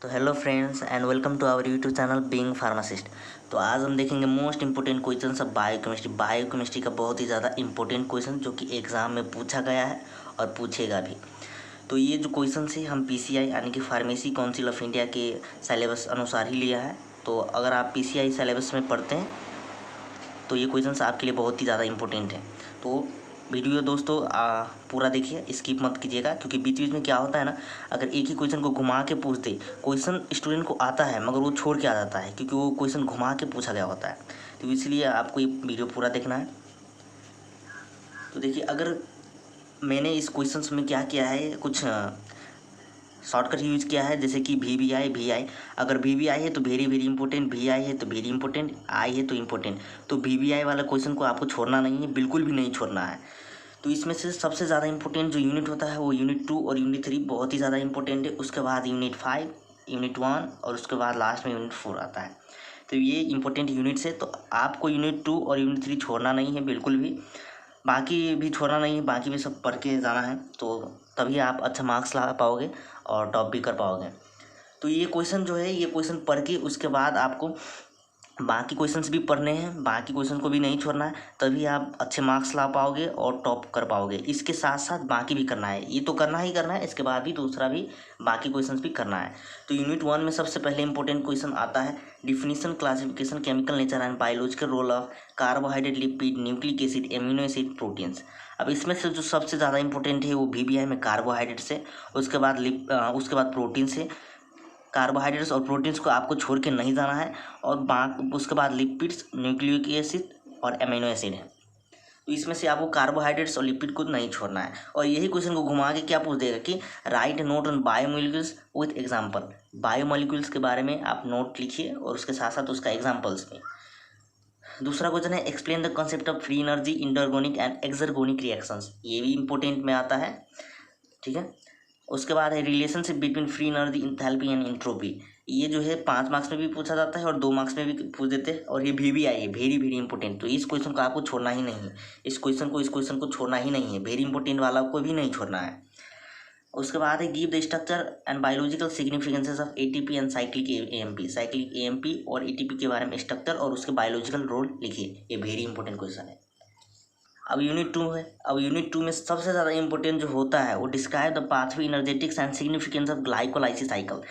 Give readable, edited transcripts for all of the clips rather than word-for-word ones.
तो hello friends and welcome to our YouTube channel being pharmacist. तो आज हम देखेंगे most important question of biochemistry का बहुत ही ज़्यादा इंपॉर्टेंट क्वेश्चन जो कि एग्ज़ाम में पूछा गया है और पूछेगा भी। तो ये जो क्वेश्चन है हम पीसीआई यानी कि फार्मेसी काउंसिल ऑफ इंडिया के सिलेबस अनुसार ही लिया है। तो अगर आप पीसीआई सिलेबस में पढ़ते हैं तो ये क्वेश्चंस आपके लिए बहुत ही ज़्यादा इंपॉर्टेंट है। तो वीडियो दोस्तों पूरा देखिए, स्किप मत कीजिएगा, क्योंकि बीच बीच में क्या होता है ना, अगर एक ही क्वेश्चन को घुमा के पूछ दे, क्वेश्चन स्टूडेंट को आता है मगर वो छोड़ के आ जाता है क्योंकि वो क्वेश्चन घुमा के पूछा गया होता है। तो इसलिए आपको ये वीडियो पूरा देखना है। तो देखिए, अगर मैंने इस क्वेश्चन में क्या किया है, कुछ शॉर्टकट यूज किया है, जैसे कि वी आई। अगर वी है तो वेरी वेरी इंपॉर्टेंट, वी आई है तो वेरी इंपॉर्टेंट, आई है तो इंपॉर्टेंट। तो वी वाला क्वेश्चन को आपको छोड़ना नहीं है, बिल्कुल भी नहीं छोड़ना है। तो इसमें से सबसे ज़्यादा इंपॉर्टेंट जो यूनिट होता है वो यूनिट 2 और यूनिट 3 बहुत ही ज़्यादा इंपॉर्टेंट है। उसके बाद यूनिट 5, यूनिट 1 और उसके बाद लास्ट में यूनिट 4 आता है। तो ये इंपॉर्टेंट यूनिट्स है, तो आपको यूनिट 2 और यूनिट 3 छोड़ना नहीं है बिल्कुल भी, बाकी भी छोड़ना नहीं है, बाकी भी सब पढ़ के जाना है। तो तभी आप अच्छा मार्क्स ला पाओगे और टॉप भी कर पाओगे। तो ये क्वेश्चन जो है, ये क्वेश्चन पढ़ के उसके बाद आपको बाकी क्वेश्चंस भी पढ़ने हैं, बाकी क्वेश्चन को भी नहीं छोड़ना है, तभी आप अच्छे मार्क्स ला पाओगे और टॉप कर पाओगे। इसके साथ साथ बाकी भी करना है, ये तो करना ही करना है, इसके बाद भी दूसरा भी बाकी क्वेश्चंस भी करना है। तो यूनिट 1 में सबसे पहले इंपॉर्टेंट क्वेश्चन आता है definition, classification, chemical nature and biological role of carbohydrate, lipid, nucleic acid, amino acid, proteins. अब इसमें से जो सबसे ज़्यादा इंपॉर्टेंट है वो वीवीआई में कार्बोहाइड्रेट से, उसके बाद प्रोटीन से। कार्बोहाइड्रेट्स और प्रोटीन्स को आपको छोड़ के नहीं जाना है, और उसके बाद लिपिड्स, न्यूक्लिक एसिड और एमिनो एसिड है। तो इसमें से आपको कार्बोहाइड्रेट्स और लिपिड को नहीं छोड़ना है। और यही क्वेश्चन को घुमा के क्या पूछ देगा कि right note on biomolecules with example. Biomolecules के बारे में आप नोट लिखिए और उसके साथ साथ उसका एग्जाम्पल्स भी। दूसरा क्वेश्चन है explain the concept of free energy, endergonic and exergonic reactions. ये भी इंपॉर्टेंट में आता है, ठीक है। उसके बाद है relationship between free energy, enthalpy and entropy. ये जो है 5 मार्क्स में भी पूछा जाता है और 2 मार्क्स में भी पूछ देते हैं। और ये वीवीआई है, वेरी वेरी इंपॉर्टेंट। तो इस क्वेश्चन को आपको छोड़ना ही नहीं है, इस क्वेश्चन को छोड़ना ही नहीं है, वेरी इंपॉर्टेंट वाला को भी नहीं छोड़ना है। उसके बाद है give the structure and biological significances of ATP and cyclic AMP और एटीपी के बारे में स्ट्रक्चर और उसके बायोलॉजिकल रोल लिखिए। ये वेरी इंपॉर्टेंट क्वेश्चन है। अब यूनिट 2 है। अब यूनिट 2 में सबसे ज़्यादा इंपॉर्टेंट जो होता है वो describe the pathway, energetics and significance of glycolysis cycle.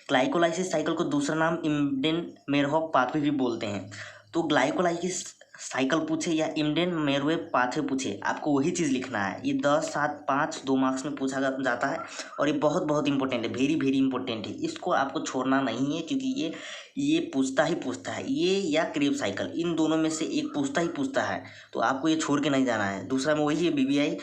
Glycolysis cycle को दूसरा नाम इम्डेन मेरहॉफ पाथवे भी बोलते हैं। तो ग्लाइकोलाइसिस साइकिल पूछे या इम्डेन मेरवे पाथवे पूछे, आपको वही चीज़ लिखना है। ये 10, 7, 5 2 मार्क्स में पूछा जाता है और ये बहुत बहुत इंपॉर्टेंट है, वेरी वेरी इंपॉर्टेंट है। इसको आपको छोड़ना नहीं है, क्योंकि ये पूछता ही पूछता है, ये या क्रेब साइकिल, इन दोनों में से एक पूछता ही पूछता है। तो आपको ये छोड़ के नहीं जाना है। दूसरा में वही है VVI,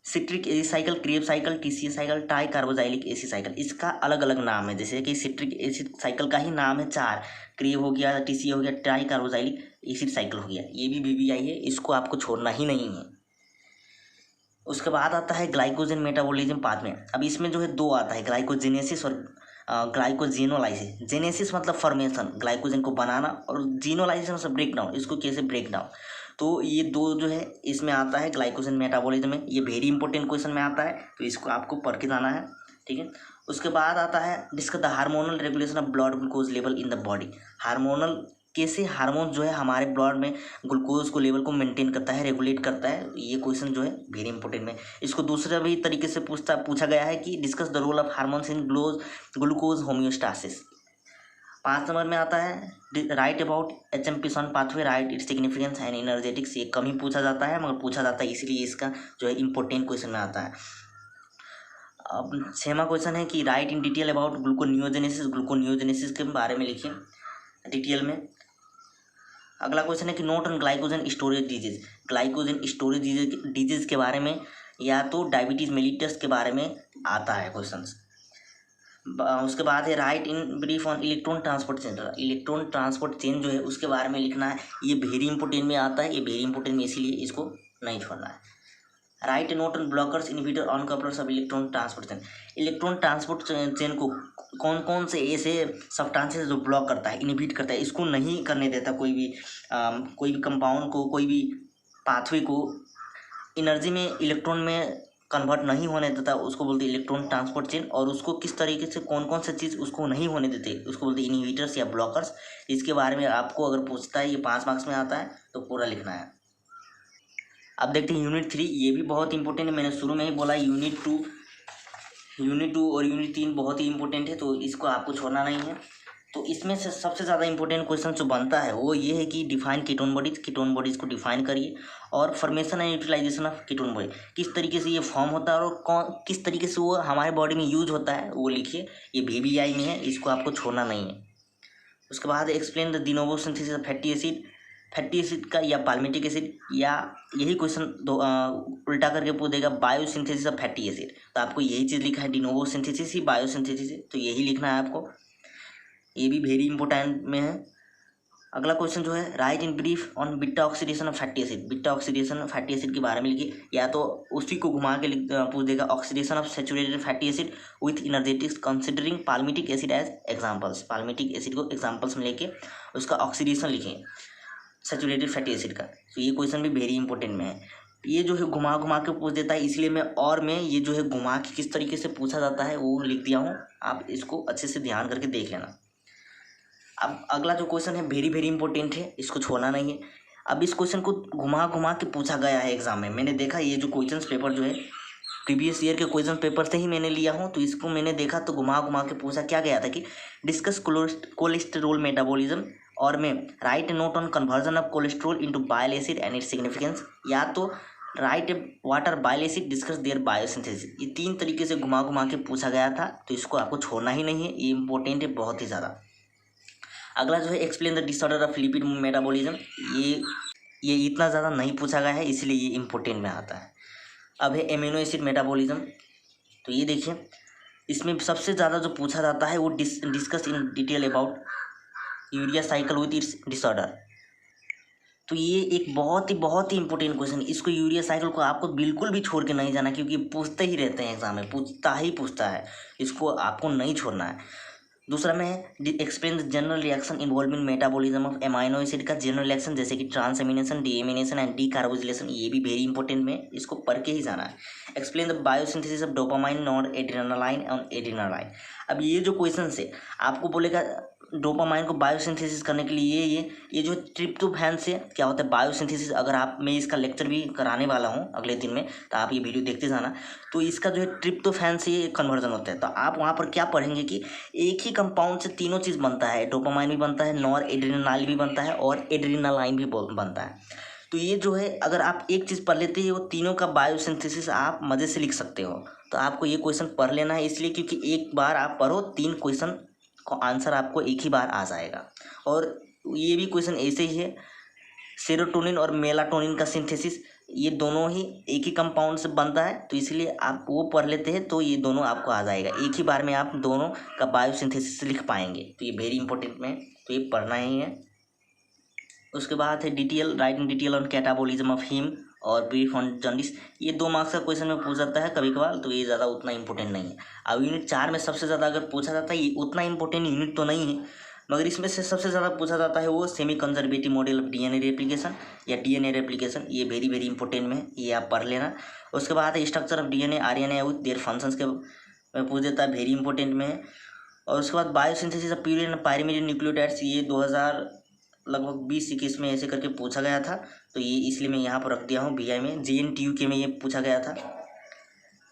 citric acid cycle, Krebs cycle, TCA cycle, tie carboxylic acid cycle. इसका अलग अलग नाम है, जैसे कि सिट्रिक एसिड साइकिल का ही नाम है 4, क्रेब हो गया, टीसीए हो गया, टाई कार्बोजाइलिक एसिड साइकिल हो गया। ये भी वीवीआई है, इसको आपको छोड़ना ही नहीं है। उसके बाद आता है ग्लाइकोजन मेटाबॉलिज्म पाथवे। अब इसमें जो है 2 आता है, ग्लाइकोजेनेसिस और ग्लाइकोजेनोलाइसिस। जेनेसिस मतलब फॉर्मेशन, ग्लाइकोजन को बनाना, और जीनोलाइसिस मतलब ब्रेक डाउन, इसको कैसे ब्रेक डाउन। तो ये 2 जो है इसमें आता है ग्लाइकोजन मेटाबॉलिज्म में। ये वेरी इंपॉर्टेंट क्वेश्चन में आता है, तो इसको आपको पढ़ के जाना है, ठीक है। उसके बाद आता है discuss the hormonal regulation of blood glucose level in the body. Hormonal, कैसे हार्मोन जो है हमारे ब्लड में ग्लूकोज को लेवल को मेंटेन करता है, रेगुलेट करता है। ये क्वेश्चन जो है वेरी इंपॉर्टेंट में। इसको दूसरा भी तरीके से पूछा गया है कि discuss the role of hormones in glucose homeostasis. 5 number में आता है write about HMP-1 pathway, write its significance and energetics. ये कम ही पूछा जाता है, मगर पूछा जाता है, इसलिए इसका जो है इंपॉर्टेंट क्वेश्चन में आता है। अब 6वां क्वेश्चन है कि right in detail about gluconeogenesis के बारे में लिखिए डिटेल में। अगला क्वेश्चन है कि note on glycogen storage disease. Glycogen storage disease के बारे में या तो डायबिटीज मेलिटस के बारे में आता है क्वेश्चन। उसके बाद है right in brief on electron transport chain. Electron transport chain जो है उसके बारे में लिखना है। ये वेरी इंपॉर्टेंट में आता है, ये वेरी इंपॉर्टेंट में, इसीलिए इसको नहीं छोड़ना है। Right note on blockers, inhibitor, on couplers of electron transport chain. Electron transport chain को कौन कौन से ऐसे सब्सटेंसेस जो ब्लॉक करता है, इनहिबिट करता है, इसको नहीं करने देता कोई भी कंपाउंड को, कोई भी पाथवे को एनर्जी में, इलेक्ट्रॉन में कन्वर्ट नहीं होने देता उसको बोलते हैं इलेक्ट्रॉन ट्रांसपोर्ट चेन, और उसको किस तरीके से कौन कौन सा चीज़ उसको नहीं होने देते उसको बोलते हैं इनहिबिटर्स या ब्लॉकर्स। इसके बारे में आपको अगर पूछता है, ये 5 मार्क्स में आता है तो पूरा लिखना है। अब देखते हैं यूनिट 3, ये भी बहुत इंपॉर्टेंट है। मैंने शुरू में ही बोला यूनिट 2 और यूनिट 3 बहुत ही इंपॉर्टेंट है, तो इसको आपको छोड़ना नहीं है। तो इसमें से सबसे ज़्यादा इंपॉर्टेंट क्वेश्चन जो बनता है वो ये है कि डिफाइन कीटोन बॉडीज़ को डिफाइन करिए, और formation and utilisation of ketone body, किस तरीके से ये फॉर्म होता है और कौन किस तरीके से वो हमारे बॉडी में यूज होता है वो लिखिए। ये VBI में है, इसको आपको छोड़ना नहीं है। उसके बाद explain the de novo synthesis of fatty acid का या पाल्मिटिक एसिड, या यही क्वेश्चन उल्टा करके पूछ देगा बायोसिंथेसिस ऑफ फैटी एसिड। तो आपको यही चीज़ लिखा है, डिनोवो सिंथेसिस ही बायोसिंथेसिस है, तो यही लिखना है आपको। ये भी वेरी इंपॉर्टेंट में है। अगला क्वेश्चन जो है right in brief on beta oxidation of fatty acid. Beta oxidation of fatty acid के बारे में लिखिए, या तो उसी को घुमा के पूछ देगा oxidation of saturated fatty acid with energetics considering palmitic acid as examples. Palmitic acid को एग्जांपल्स में लेके उसका ऑक्सीडेशन लिखें सैचुरेटेड फैटी एसिड का। तो ये क्वेश्चन भी वेरी इंपॉर्टेंट में है। ये जो है घुमा घुमा के पूछ देता है, इसलिए मैं ये जो है घुमा के किस तरीके से पूछा जाता है वो लिख दिया हूँ, आप इसको अच्छे से ध्यान करके देख लेना। अब अगला जो क्वेश्चन है वेरी वेरी इंपॉर्टेंट है, इसको छोड़ना नहीं है। अब इस क्वेश्चन को घुमा घुमा के पूछा गया है एग्जाम में। मैंने देखा ये जो क्वेश्चन पेपर जो है प्रीवियस ईयर के क्वेश्चन पेपर से ही मैंने लिया हूँ, तो इसको मैंने देखा तो घुमा घुमा के पूछा क्या गया था कि डिस्कस कोलेस्टेरोल मेटाबॉलिज्म, और में write note on conversion of cholesterol into bile acid and its significance, या तो write water bile acid discuss their biosynthesis. ये 3 तरीके से घुमा घुमा के पूछा गया था, तो इसको आपको छोड़ना ही नहीं है, ये इंपॉर्टेंट है बहुत ही ज़्यादा। अगला जो है explain the disorder of lipid metabolism, ये इतना ज़्यादा नहीं पूछा गया है, इसलिए ये इंपॉर्टेंट में आता है। अब है एमिनो एसिड मेटाबॉलिज्म, तो ये देखिए इसमें सबसे ज़्यादा जो पूछा जाता है वो discuss in detail about urea cycle with its disorder. तो ये एक बहुत ही इंपॉर्टेंट क्वेश्चन, इसको यूरिया साइकिल को आपको बिल्कुल भी छोड़ के नहीं जाना, क्योंकि पूछते ही रहते हैं एग्जाम में, पूछता है, इसको आपको नहीं छोड़ना है। दूसरा में है explain the general reaction involving metabolism of amino acid का जनरल रिएक्शन, जैसे कि ट्रांसएमिनेशन, डीएमिनेशन एंड डीकार्बोजिलेशन, ये भी वेरी इंपॉर्टेंट में, इसको पढ़ के ही जाना है। Explain the biosynthesis of dopamine, nor adrenaline और एड्रेनालाइन। अब ये जो क्वेश्चन से आपको बोलेगा डोपामाइन को बायोसिंथेसिस करने के लिए ये जो ट्रिप्टोफैन से क्या होता है बायोसिंथेसिस, अगर आप मैं इसका लेक्चर भी कराने वाला हूँ अगले दिन में, तो आप ये वीडियो देखते जाना। तो इसका जो है ट्रिप्टोफैन से ये कन्वर्जन होता है, तो आप वहाँ पर क्या पढ़ेंगे कि एक ही कंपाउंड से तीनों चीज़ बनता है, डोपामाइन भी बनता है, नॉर एड्रेनालाइन भी बनता है और एड्रेनालाइन भी बनता है। तो ये जो है अगर आप एक चीज़ पढ़ लेते हैं वो तीनों का बायोसिंथेसिस आप मज़े से लिख सकते हो। तो आपको ये क्वेश्चन पढ़ लेना है, इसलिए क्योंकि एक बार आप पढ़ो 3 क्वेश्चन को आंसर आपको एक ही बार आ जाएगा। और ये भी क्वेश्चन ऐसे ही है, सेरोटोनिन और मेलाटोनिन का सिंथेसिस ये दोनों ही एक ही कंपाउंड से बनता है, तो इसलिए आप वो पढ़ लेते हैं तो ये दोनों आपको आ जाएगा, एक ही बार में आप दोनों का बायोसिंथेसिस लिख पाएंगे। तो ये वेरी इंपॉर्टेंट में, तो ये पढ़ना ही है। उसके बाद है detail write in detail on catabolism of haem और ब्रीफ ऑन जॉन्डिस। ये 2 मार्क्स का क्वेश्चन में पूछ जाता है कभी कभार, तो ये ज़्यादा उतना इंपॉर्टेंट नहीं है। अब यूनिट 4 में सबसे ज़्यादा अगर पूछा जाता है, ये उतना इंपॉर्टेंट यूनिट तो नहीं है, मगर इसमें से सबसे ज़्यादा पूछा जाता है वो semi conservative model of DNA replication या डीएनए रेप्लिकेशन, ये वेरी वेरी इंपॉर्टेंट में है, ये आप पढ़ लेना। उसके बाद है structure of DNA RNA with their functions के में पूछ देता है, वेरी इंपॉर्टेंट में है। और उसके बाद बायोसिंथेसिस ऑफ प्यूरिन पायरीमिडिन न्यूक्लियोटाइड्स, ये 2000 लगभग 20-21 में ऐसे करके पूछा गया था, तो ये इसलिए मैं यहाँ पर रख दिया हूँ BI में। JNTU में ये पूछा गया था।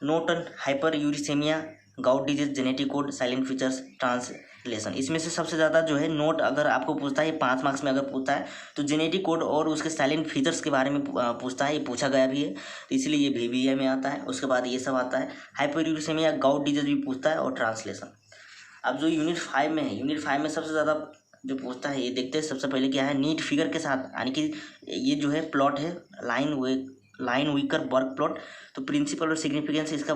Note on hyperuricemia, gout disease, genetic code, silent features, translation. इसमें से सबसे ज़्यादा जो है नोट अगर आपको पूछता है 5 मार्क्स में अगर पूछता है तो जेनेटिक कोड और उसके साइलेंट फीचर्स के बारे में पूछता है, ये पूछा गया भी है, तो इसलिए ये VBI में आता है। उसके बाद ये सब आता है, हाइपर यूरिसेमिया, गाउट डिजीज भी पूछता है और ट्रांसलेशन। अब जो यूनिट 5 में है, यूनिट 5 में सबसे ज़्यादा जो पूछता है ये देखते हैं। सबसे पहले क्या है, नीट फिगर के साथ, यानी कि ये जो है प्लॉट है लाइन विकर बर्ग प्लॉट, तो प्रिंसिपल और सिग्निफिकेंस इसका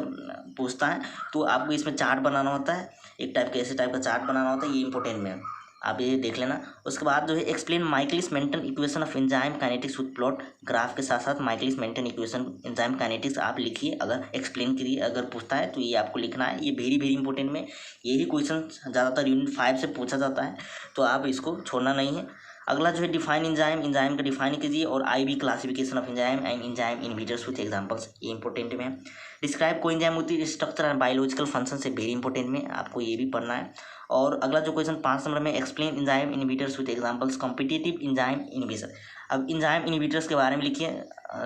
पूछता है। तो आपको इसमें चार्ट बनाना होता है, एक टाइप का ऐसे टाइप का चार्ट बनाना होता है, ये इंपॉर्टेंट में है, आप ये देख लेना। उसके बाद जो है explain Michaelis Menten equation of enzyme kinetics with plot graph के साथ साथ Michaelis Menten equation enzyme kinetics आप लिखिए, अगर एक्सप्लेन करिए अगर पूछता है तो ये आपको लिखना है, ये वेरी वेरी इंपॉर्टेंट में, यही क्वेश्चन ज़्यादातर यूनिट 5 से पूछा जाता है, तो आप इसको छोड़ना नहीं है। अगला जो है डिफाइन एंजाइम, एंजाइम का डिफाइन कीजिए, और IB classification of enzyme and enzyme inhibitors with examples, ये इंपॉर्टेंट में है। Describe coenzyme with structure and biological function से वेरी इंपॉर्टेंट में, आपको ये भी पढ़ना है। और अगला जो क्वेश्चन 5 नंबर में, explain enzyme inhibitors with examples, competitive enzyme inhibition. अब एंजाइम इनहिबिटर्स के बारे में लिखिए,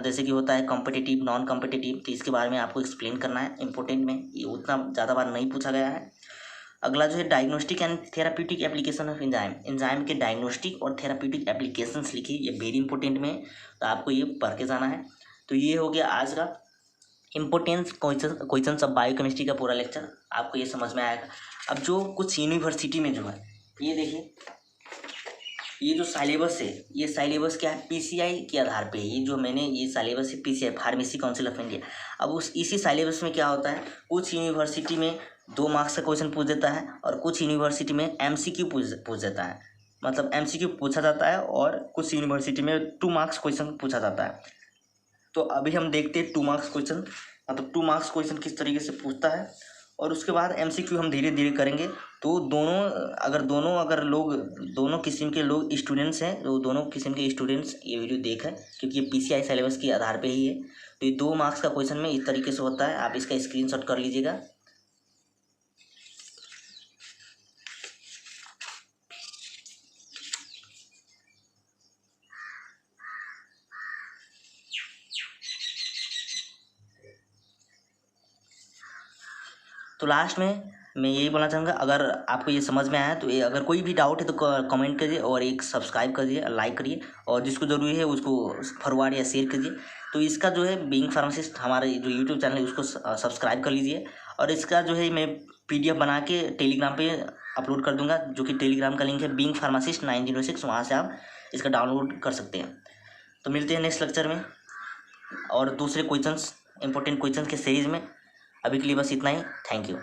जैसे कि होता है कॉम्पिटिटिव, नॉन कॉम्पिटिटिव, तो इसके बारे में आपको एक्सप्लेन करना है, इंपॉर्टेंट में, ये उतना ज़्यादा बार नहीं पूछा गया है। अगला जो है diagnostic and therapeutic application of enzyme, enzyme के डायग्नोस्टिक और थेराप्यूटिक एप्लीकेशंस लिखिए, ये वेरी इंपॉर्टेंट में, तो आपको ये पढ़ के जाना है। तो ये हो गया आज का इम्पोर्टेंस क्वेश्चन ऑफ बायोकेमिस्ट्री का पूरा लेक्चर, आपको ये समझ में आएगा। अब जो कुछ यूनिवर्सिटी में जो है, ये देखिए, ये जो सिलेबस है, ये सिलेबस क्या है, PCI के आधार पे है। ये जो मैंने ये सिलेबस है PCI, pharmacy council of India. अब इसी सिलेबस में क्या होता है, कुछ यूनिवर्सिटी में 2 मार्क्स का क्वेश्चन पूछ देता है, और कुछ यूनिवर्सिटी में MCQ पूछ देता है, मतलब MCQ पूछा जाता है, और कुछ यूनिवर्सिटी में 2 मार्क्स क्वेश्चन पूछा जाता है। तो अभी हम देखते हैं 2 मार्क्स क्वेश्चन, मतलब 2 मार्क्स क्वेश्चन किस तरीके से पूछता है, और उसके बाद MCQ हम धीरे धीरे करेंगे। तो दोनों किस्म के लोग स्टूडेंट्स हैं, तो दोनों किस्म के स्टूडेंट्स ये वीडियो देखें, क्योंकि ये PCI सिलेबस के आधार पे ही है। तो ये 2 मार्क्स का क्वेश्चन में इस तरीके से होता है, आप इसका स्क्रीनशॉट कर लीजिएगा। तो लास्ट में मैं यही बोलना चाहूँगा, अगर आपको ये समझ में आया तो ये, अगर कोई भी डाउट है तो कमेंट करिए, और एक सब्सक्राइब करिए, लाइक करिए, और जिसको ज़रूरी है उसको फॉरवर्ड या शेयर कीजिए। तो इसका जो है बीइंग फार्मासिस्ट हमारे जो यूट्यूब चैनल है उसको सब्सक्राइब कर लीजिए, और इसका जो है मैं PDF बना के टेलीग्राम पे अपलोड कर दूंगा, जो कि टेलीग्राम का लिंक है बीइंग फार्मासिस्ट 906, वहाँ से आप इसका डाउनलोड कर सकते हैं। तो मिलते हैं नेक्स्ट लेक्चर में, और दूसरे क्वेश्चंस, इंपॉर्टेंट क्वेश्चंस के सीरीज़ में। अभी के लिए बस इतना ही, थैंक यू।